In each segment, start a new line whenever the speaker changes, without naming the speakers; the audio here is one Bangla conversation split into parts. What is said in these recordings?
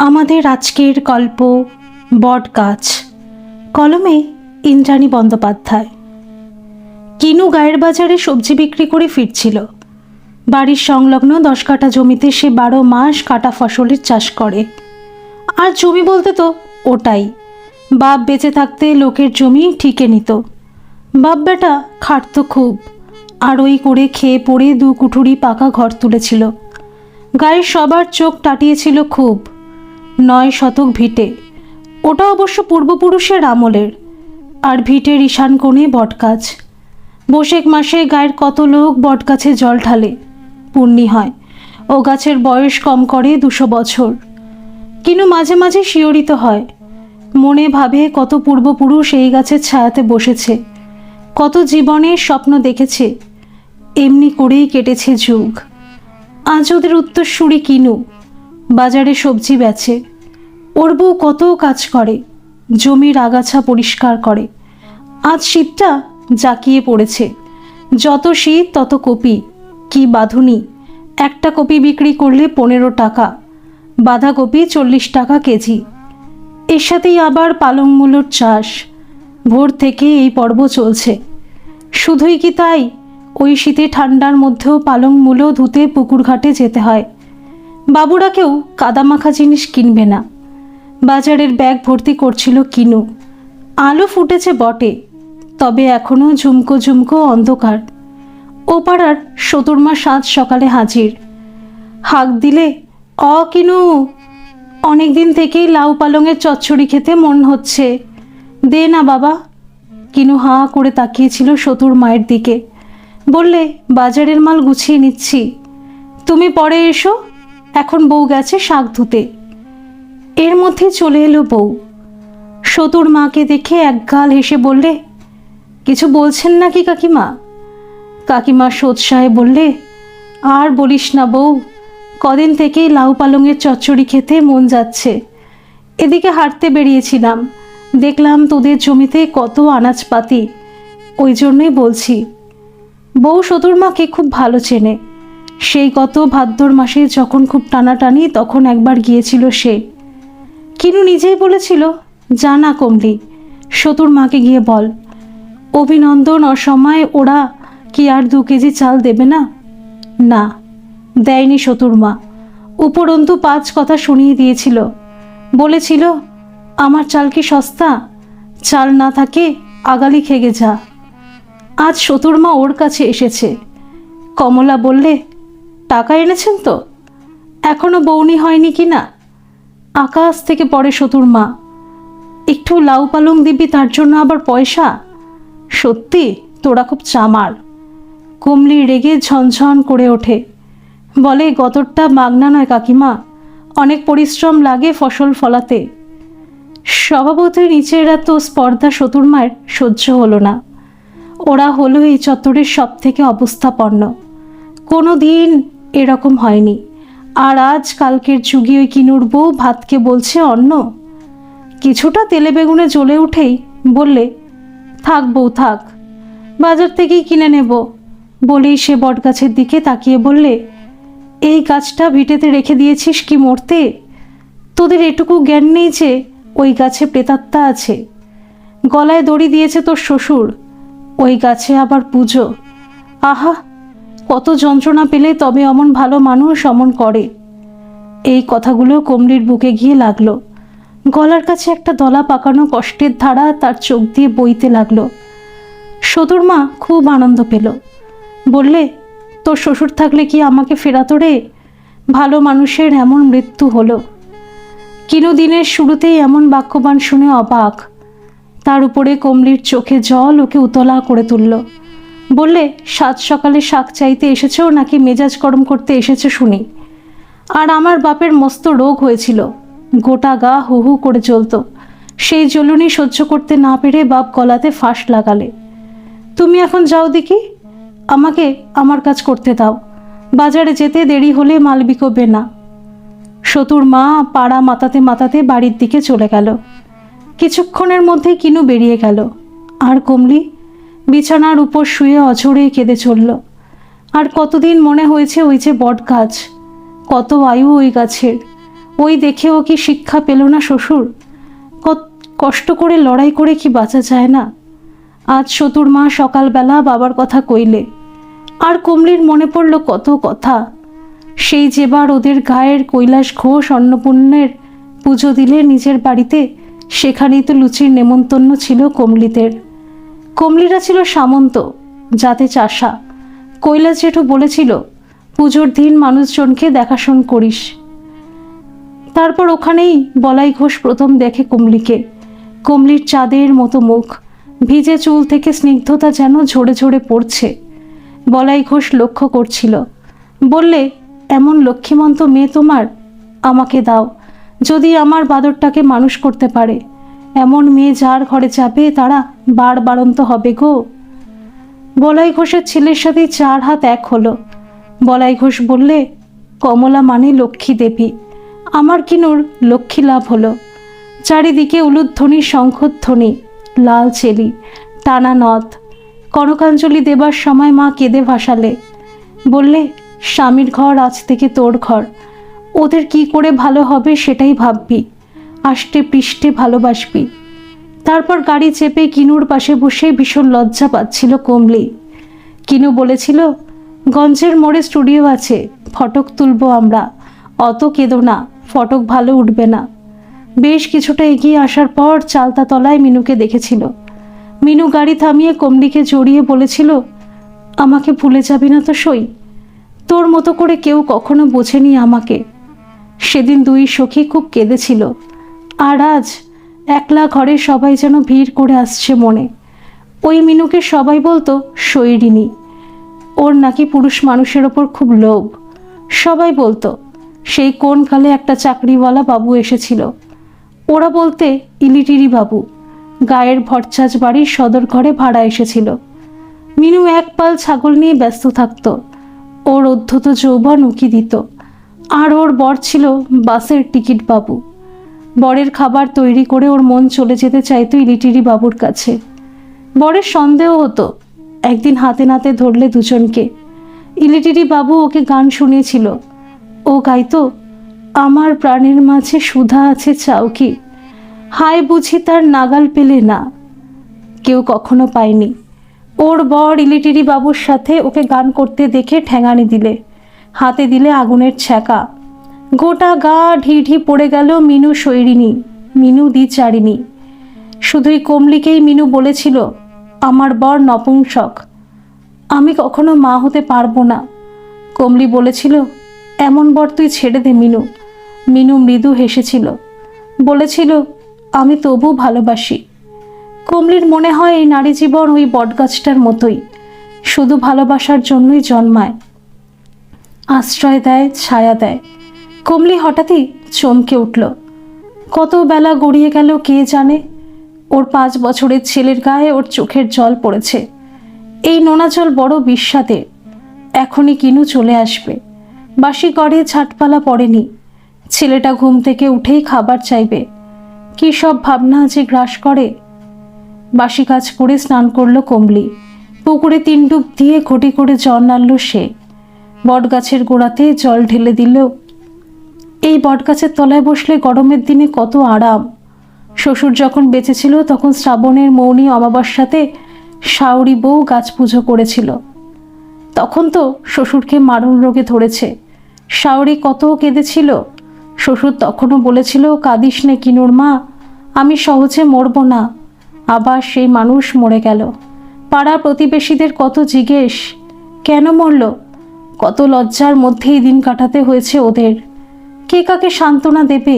আমাদের আজকের গল্প বট গাছ। কলমে ইন্দ্রাণী বন্দ্যোপাধ্যায়। কিনু গায়ের বাজারে সবজি বিক্রি করে ফিরছিল। বাড়ির সংলগ্ন 10 কাঠা জমিতে সে 12 মাস কাটা ফসলের চাষ করে। আর জমি বলতে তো ওটাই, বাপ বেঁচে থাকতে লোকের জমি ঠিকে নিত। বাপ বেটা খাটত খুব, আর ওই করে খেয়ে পড়ে 2 কুঠুরি পাকা ঘর তুলেছিল। গায়ের সবার চোখ টাটিয়েছিল খুব। 9 শতক ভিটে, ওটা অবশ্য পূর্বপুরুষের আমলের। আর ভিটের ঈশান কোণে বটগাছ। বৈশাখ মাসে গায়ের কত লোক বটগাছে জল ঢালে, পুণ্যি হয়। ও গাছের বয়স কম করে 200 বছর। কিনু মাঝে মাঝে শিহরিত হয়, মনে ভাবে কত পূর্বপুরুষ এই গাছের ছায়াতে বসেছে, কত জীবনের স্বপ্ন দেখেছে। এমনি করেই কেটেছে যুগ। আজ ওদের উত্তরসূরি কিনু বাজারে সবজি বেচে। ওর বউ কত কাজ করে, জমির আগাছা পরিষ্কার করে। আজ শীতটা জাঁকিয়ে পড়েছে, যত শীত তত কপি। কি বাঁধুনি! একটা কপি বিক্রি করলে 15 টাকা, বাঁধাকপি 40 টাকা কেজি। এর সাথেই আবার পালং মূলোর চাষ। ভোর থেকে এই পর্ব চলছে। শুধুই কি তাই, ওই শীতে ঠান্ডার মধ্যেও পালং মূলো ধুতে পুকুর ঘাটে যেতে হয়। বাবুরা কেউ কাদামাখা জিনিস কিনবে না। বাজারের ব্যাগ ভর্তি করছিল কিনু। আলো ফুটেছে বটে, তবে এখনও ঝুমকো ঝুমকো অন্ধকার। ও পাড়ার সতুরমা সাজ সকালে হাজির। হাঁক দিলে, কিনু, অনেকদিন থেকেই লাউ পালংয়ের চচ্চড়ি খেতে মন হচ্ছে, দে না বাবা। কিনু হাঁ করে তাকিয়েছিল সতুর মায়ের দিকে। বললে, বাজারের মাল গুছিয়ে নিচ্ছি, তুমি পরে এসো, এখন বউ গেছে শাক ধুতে। এর মধ্যে চলে এলো বউ। সতুর মাকে দেখে একগাল হেসে বললে, কিছু বলছেন নাকি কাকিমা? কাকিমা সোৎসাহে বললে, আর বলিস না বউ, কদিন থেকেই লাউ পালংয়ের চচ্চড়ি খেতে মন যাচ্ছে। এদিকে হাঁটতে বেরিয়েছিলাম, দেখলাম তোদের জমিতে কত আনাজপাতি, ওই জন্যই বলছি। বউ সতুর মাকে খুব ভালো চেনে। সেই গত ভাদ্র মাসে যখন খুব টানাটানি, তখন একবার গিয়েছিল সে। কিনু নিজেই বলেছিল, জানা কমলি, সতুর মাকে গিয়ে বল, অভিনন্দন অসময়ে ওরা কি আর 2 কেজি চাল দেবে না? না, দেয়নি সতুর মা। উপরন্তু 5 কথা শুনিয়ে দিয়েছিল। বলেছিল, আমার চাল কি সস্তা? চাল না থাকে আগালি খেগে যা। আজ সতুর মা ওর কাছে এসেছে। কমলা বললে, টাকা এনেছেন তো? এখনো বউনি হয়নি কি না? আকাশ থেকে পড়ে সতুর মা, একটু লাউ পালং দিবি, তার জন্য আবার পয়সা? সত্যি তোরা খুব চামার। কমলি রেগে ঝনঝন করে ওঠে, বলে, গতরটা মাগনা নয় কাকিমা, অনেক পরিশ্রম লাগে ফসল ফলাতে। স্বভাবতই নিচের এত স্পর্ধা সতুর মায়ের সহ্য হলো না। ওরা হলো এই চত্বরের সব থেকে অবস্থাপন্ন। কোনো দিন এরকম হয়নি। আর আজ কালকের যুগে ওই কিনুর বউ ভাতকে বলছে অন্ন। কিছুটা তেলে বেগুনে জ্বলে উঠেই বললে, থাক বউ থাক, বাজার থেকেই কিনে নেব। বলেই সে বটগাছের দিকে তাকিয়ে বললে, এই গাছটা ভিটেতে রেখে দিয়েছিস কি মরতে? তোদের এটুকু জ্ঞান নেই যে ওই গাছে প্রেতাত্মা আছে। গলায় দড়ি দিয়েছে তোর শ্বশুর, ওই গাছে আবার পুজো। আহা, কত যন্ত্রণা পেলে তবে অমন ভালো মানুষ অমন করে। এই কথাগুলো কমলির বুকে গিয়ে লাগলো। গলার কাছে একটা দলা পাকানো কষ্টের ধারা তার চোখ দিয়ে বইতে লাগলো। সতুর মা খুব আনন্দ পেল। বললে, তোর শ্বশুর থাকলে কি আমাকে ফেরাতো রে? ভালো মানুষের এমন মৃত্যু হলো। কিনু দিনের শুরুতেই এমন বাক্যবাণ শুনে অবাক। তার উপরে কমলির চোখে জল ওকে উতলা করে তুলল। বললে, সাত সকালে শাক চাইতে এসেছো নাকি মেজাজ গরম করতে এসেছো শুনি? আর আমার বাপের মস্ত রোগ হয়েছিল, গোটা গা হু হু করে জ্বলত। সেই জ্বলুনি সহ্য করতে না পেরে বাপ গলাতে ফাঁস লাগালে। তুমি এখন যাও দেখি, আমাকে আমার কাজ করতে দাও। বাজারে যেতে দেরি হলে মাল বিকোবে না। সতুর মা পাড়া মাতাতে মাতাতে বাড়ির দিকে চলে গেল। কিছুক্ষণের মধ্যে কিনু বেরিয়ে গেল। আর কমলি বিছানার উপর শুয়ে অঝরে কেঁদে চলল। আর কতদিন মনে হয়েছে ওই যে বট গাছ, কত আয়ু ওই গাছের। ওই দেখেও কি শিক্ষা পেল না শ্বশুর? কষ্ট করে লড়াই করে কি বাঁচা যায় না? আজ সতুর মা সকালবেলা বাবার কথা কইলে, আর কমলির মনে পড়ল কত কথা। সেই যেবার ওদের গায়ের কৈলাস ঘোষ অন্নপূর্ণের পুজো দিলে নিজের বাড়িতে, সেখানেই তো লুচির নেমন্তন্ন ছিল কমলিদের। কমলিরা ছিল সামন্ত, যাতে চাষা। কৈলাস জেঠু বলেছিল, পুজোর দিন মানুষজনকে দেখাশোন করিস। তারপর ওখানেই বলাই ঘোষ প্রথম দেখে কমলিকে। কমলির চাঁদের মতো মুখ, ভিজে চুল থেকে স্নিগ্ধতা যেন ঝরে ঝরে পড়ছে। বলাই ঘোষ লক্ষ্য করছিল, বললে, এমন লক্ষ্মীমন্ত মেয়ে তোমার, আমাকে দাও। যদি আমার বাদরটাকে মানুষ করতে পারে, এমন মেয়ে যার ঘরে যাবে তারা বাড়ন্ত হবে গো। বলাই ঘোষের ছেলের সাথে 4 হাত এক হলো। বলাই ঘোষ বললে, কমলা মানে লক্ষ্মী দেবী, আমার কিনুর লক্ষ্মী লাভ হলো। চারিদিকে উলুধ্বনি, শঙ্খধ্বনি, লাল চেলি, টানা নথ। কনকাঞ্জলি দেবার সময় মা কেঁদে ভাসালে, বললে, স্বামীর ঘর আজ থেকে তোর ঘর, ওদের কি করে ভালো হবে সেটাই ভাববি, আষ্টে পৃষ্ঠে ভালোবাসবি। তারপর গাড়ি চেপে কিনুর পাশে বসে ভীষণ লজ্জা পাচ্ছিল কমলি। কিনু বলেছিল, গঞ্জের মোড়ে স্টুডিও আছে, ফটক তুলবো আমরা, অত কেঁদো না, ফটক ভালো উঠবে না। বেশ কিছুটা এগিয়ে আসার পর চালতা তলায় মিনুকে দেখেছিল। মিনু গাড়ি থামিয়ে কমলিকে জড়িয়ে বলেছিল, আমাকে ভুলে যাবি না তো সই? তোর মতো করে কেউ কখনো বোঝেনি আমাকে। সেদিন 2 সখী খুব কেঁদেছিল, আর আজ একলা ঘরে সবাই যেন ভিড় করে আসছে মনে। ওই মিনুকে সবাই বলতো শৈরিনী, ওর নাকি পুরুষ মানুষের ওপর খুব লোভ। সবাই বলতো, সেই কোন কালে একটা চাকরিওয়ালা বাবু এসেছিল, ওরা বলতে ইলিটিরি বাবু, গায়ের ভরচাজ বাড়ির সদর ঘরে ভাড়া এসেছিল। মিনু 1 পাল ছাগল নিয়ে ব্যস্ত থাকত, ওর অদ্ভুত যৌবন উকি দিত। আর ওর বর ছিল বাসের টিকিট বাবু। বরের খাবার তৈরি করে ওর মন চলে যেতে চাইতো ইলিটিরি বাবুর কাছে। বরের সন্দেহ হতো, একদিন হাতে নাতে ধরলে দুজনকে। ইলিটিরি বাবু ওকে গান শুনিয়েছিল, ও গাইতো, আমার প্রাণের মাঝে সুধা আছে চাও কি, হায় বুঝি তার নাগাল পেলে না। কেউ কখনো পায়নি। ওর বর ইলিটিরি বাবুর সাথে ওকে গান করতে দেখে ঠ্যাঙানি দিলে, হাতে দিলে আগুনের ছ্যাঁকা। গোটা গা ঢি পড়ে গেল মিনু শৈরিনী, মিনু দ্বিচারিণী। শুধুই কমলিকেই মিনু বলেছিল, আমার বর নপুংসক, আমি কখনো মা হতে পারবো না। কমলি বলেছিল, এমন বর তুই ছেড়ে দে মিনু। মিনু মৃদু হেসেছিল, বলেছিল, আমি তবু ভালোবাসি। কমলির মনে হয় এই নারী জীবন ওই বটগাছটার মতোই, শুধু ভালোবাসার জন্যই জন্মায়, আশ্রয় দেয়, ছায়া দেয়। কমলি হঠাৎই চমকে উঠল। কত বেলা গড়িয়ে গেল কে জানে। ওর 5 বছরের ছেলের গায়ে ওর চোখের জল পড়েছে। এই নোনা জল বড় বিস্বাদের। এখনই কিনু চলে আসবে। বাসি ঘরে ছাটপালা পড়েনি। ছেলেটা ঘুম থেকে উঠেই খাবার চাইবে। কি সব ভাবনা যে গ্রাস করে। বাসি কাজ করে স্নান করলো কমলি। পুকুরে 3 ডুব দিয়ে ঘটি করে জল নাড়ল সে। বটগাছের গোড়াতে জল ঢেলে দিল। এই বটগাছের তলায় বসলে গরমের দিনে কত আরাম। শ্বশুর যখন বেঁচে ছিল তখন শ্রাবণের মৌনী অমাবস্যাতে শাওরি বউ গাছ পুজো করেছিল। তখন তো শ্বশুরকে মারণ রোগে ধরেছে। শাওরি কত কেঁদেছিল। শ্বশুর তখনও বলেছিল, কাঁদিস নে কিনুর মা, আমি সহজে মরব না। আবার সেই মানুষ মরে গেল। পাড়া প্রতিবেশীদের কত জিজ্ঞেস, কেন মরল? কত লজ্জার মধ্যেই দিন কাটাতে হয়েছে ওদের। কে কাকে সান্ত্বনা দেবে?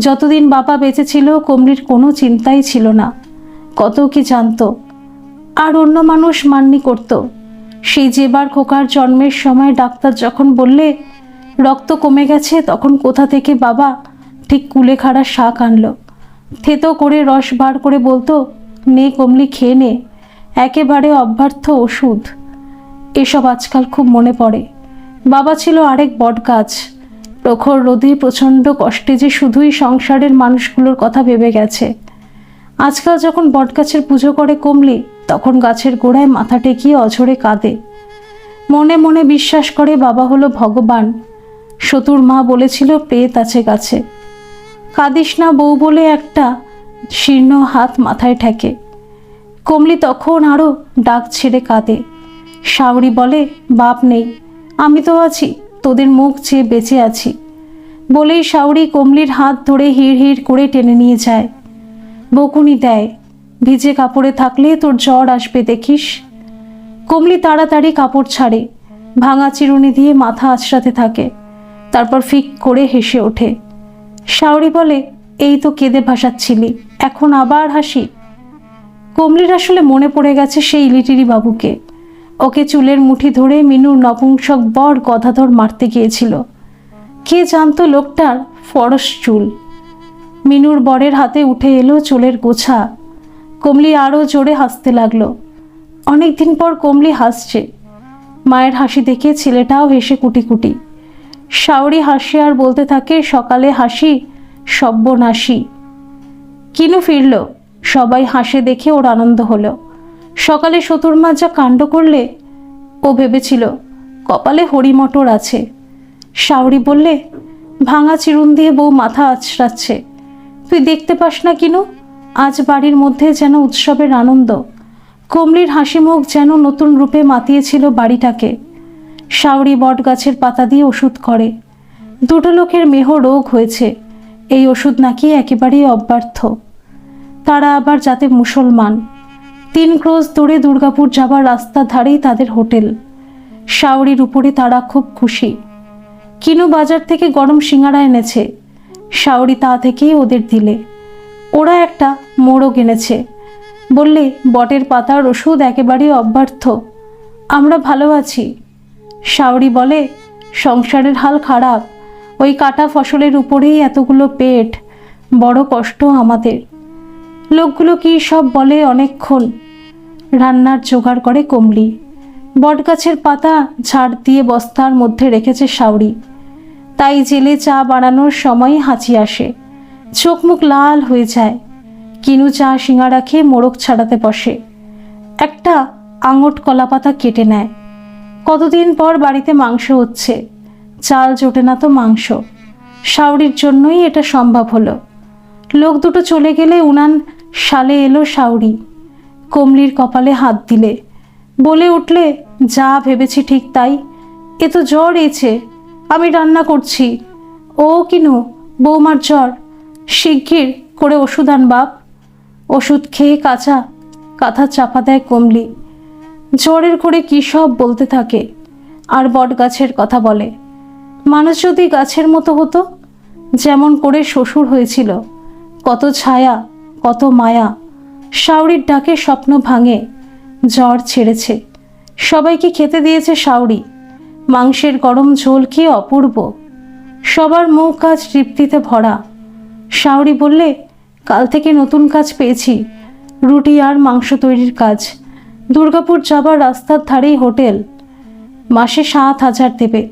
যতদিন বাবা বেঁচে ছিল কমলির কোনো চিন্তাই ছিল না। কত কি জানতো। আর অন্য মানুষ মান্যি করত। সেই যেবার খোকার জন্মের সময় ডাক্তার যখন বললে রক্ত কমে গেছে, তখন কোথা থেকে বাবা ঠিক কুলেখাড়া শাক আনলো, থেতো করে রস বার করে বলতো, নে কমলি খেয়ে নে, একেবারে অব্যর্থ ওষুধ। এসব আজকাল খুব মনে পড়ে। বাবা ছিল আরেক বটগাছ। প্রখর রোদে প্রচণ্ড কষ্টে যে শুধুই সংসারের মানুষগুলোর কথা ভেবে গেছে। আজকাল যখন বটগাছের পুজো করে কমলি, তখন গাছের গোড়ায় মাথা টেকিয়ে অঝরে কাঁদে। মনে মনে বিশ্বাস করে বাবা হলো ভগবান। সতুর মা বলেছিল প্রেত আছে গাছে। কাঁদিস না বউ বলে একটা শীর্ণ হাত মাথায় ঠেকে। কমলি তখন আরও ডাক ছেড়ে কাঁদে। শাওরি বলে, বাপ নেই, আমি তো আছি, তোদের মুখ চেয়ে বেঁচে আছি। বলেই শাওরি কমলির হাত ধরে হিড় হিড় করে টেনে নিয়ে যায়। বকুনি দেয়, ভিজে কাপড়ে থাকলে তোর জ্বর আসবে দেখিস। কমলি তাড়াতাড়ি কাপড় ছাড়ে, ভাঙা চিরুনি দিয়ে মাথা আঁচড়াতে থাকে। তারপর ফিক করে হেসে ওঠে। শাওরি বলে, এই তো কেঁদে ভাসাচ্ছিলি, এখন আবার হাসি? কমলির আসলে মনে পড়ে গেছে সেই লিটিরি বাবুকে। ওকে চুলের মুঠি ধরে মিনুর নপুংসক বর গদাধর মারতে গিয়েছিল। কে জানতো লোকটার ফরস চুল। মিনুর বরের হাতে উঠে এলো চুলের গোছা। কমলি আরও জোরে হাসতে লাগলো। অনেকদিন পর কমলি হাসছে। মায়ের হাসি দেখে ছেলেটাও হেসে কুটি কুটি। শাওরি হাসে আর বলতে থাকে, সকালে হাসি সব্যনাশী। কিনু ফিরল, সবাই হাসে দেখে ওর আনন্দ হলো। সকালে সতুর মা যা কাণ্ড করলে, ও ভেবেছিল কপালে হরিমটর আছে। শাওরি বললে, ভাঙা চিরুন দিয়ে বউ মাথা আঁচড়াচ্ছে, তুই দেখতে পাস না কিনু? আজ বাড়ির মধ্যে যেন উৎসবের আনন্দ। কমলির হাসি মুখ যেন নতুন রূপে মাতিয়েছিল বাড়িটাকে। শাওরি বট গাছের পাতা দিয়ে ওষুধ করে। দুটো লোকের মেহ রোগ হয়েছে, এই ওষুধ নাকি একেবারেই অব্যর্থ। তারা আবার যাতে মুসলমান। 3 ক্রোশ দূরে দুর্গাপুর যাবার রাস্তার ধারেই তাদের হোটেল। শাওরির উপরে তারা খুব খুশি। কিনু বাজার থেকে গরম সিঙ্গারা এনেছে। শাওরি তা থেকেই ওদের দিলে। ওরা একটা মোড়ক এনেছে। বললে, বটের পাতার ওষুধ একেবারেই অব্যর্থ, আমরা ভালো আছি। শাওরি বলে, সংসারের হাল খারাপ, ওই কাটা ফসলের উপরেই এতগুলো পেট, বড় কষ্ট আমাদের। লোকগুলো কি সব বলে অনেকক্ষণ। রান্নার জোগাড় করে কমলি। বটগাছের পাতা ঝাড় দিয়ে বস্তার মধ্যে রেখেছে শাওরি। তাই জেলে চা বানানোর সময় হাঁচি আসে, চোখ মুখ লাল হয়ে যায়। কিনু চা সিঙ্গারা খেয়ে মোড়ক ছাড়াতে বসে। একটা আঙট কলাপাতা কেটে নেয়। কতদিন পর বাড়িতে মাংস হচ্ছে, চাল জোটে না তো মাংস। শাওরির জন্যই এটা সম্ভব হলো। লোক দুটো চলে গেলে উনান শালে এলো শাওরি। কমলির কপালে হাত দিলে, বলে উঠলে, যা ভেবেছি ঠিক তাই, এ তো জ্বর এছে, আমি রান্না করছি। ও কিনু, বৌমার জ্বর, শিগগির করে ওষুধ আন বাপ। ওষুধ খেয়ে কাঁথা চাপা দেয় কমলি। জ্বরের করে কী সব বলতে থাকে, আর বট গাছের কথা বলে। মানুষ যদি গাছের মতো হতো, যেমন করে শ্বশুর হয়েছিল, কত ছায়া, কত মায়া। শাওরির ডাকে স্বপ্ন ভাঙে, জ্বর ছেড়েছে। সবাইকে খেতে দিয়েছে শাওরি। মাংসের গরম ঝোল কি অপূর্ব। সবার মুখ আজ তৃপ্তিতে ভরা। শাওরি বললে, কাল থেকে নতুন কাজ পেয়েছি, রুটি আর মাংস তৈরির কাজ। দুর্গাপুর যাবার রাস্তার ধারেই হোটেল, মাসে 7,000 দেবে।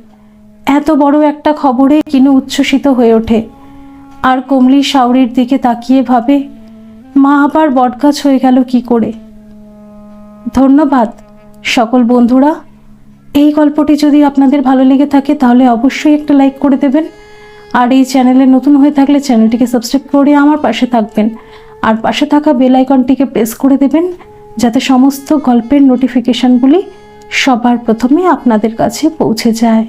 এত বড় একটা খবরে কিনু উচ্ছ্বসিত হয়ে ওঠে। আর কমলি শাওরির দিকে তাকিয়ে ভাবে, মা আবার বটগাছ হয়ে গেল কি করে। ধন্যবাদ সকল বন্ধুরা। এই গল্পটি যদি আপনাদের ভালো লেগে থাকে তাহলে অবশ্যই একটা লাইক করে দেবেন। আর এই চ্যানেলে নতুন হয়ে থাকলে চ্যানেলটিকে সাবস্ক্রাইব করে আমার পাশে থাকবেন। আর পাশে থাকা বেল আইকনটিকে প্রেস করে দেবেন, যাতে সমস্ত গল্পের নোটিফিকেশনগুলি সবার প্রথমে আপনাদের কাছে পৌঁছে যায়।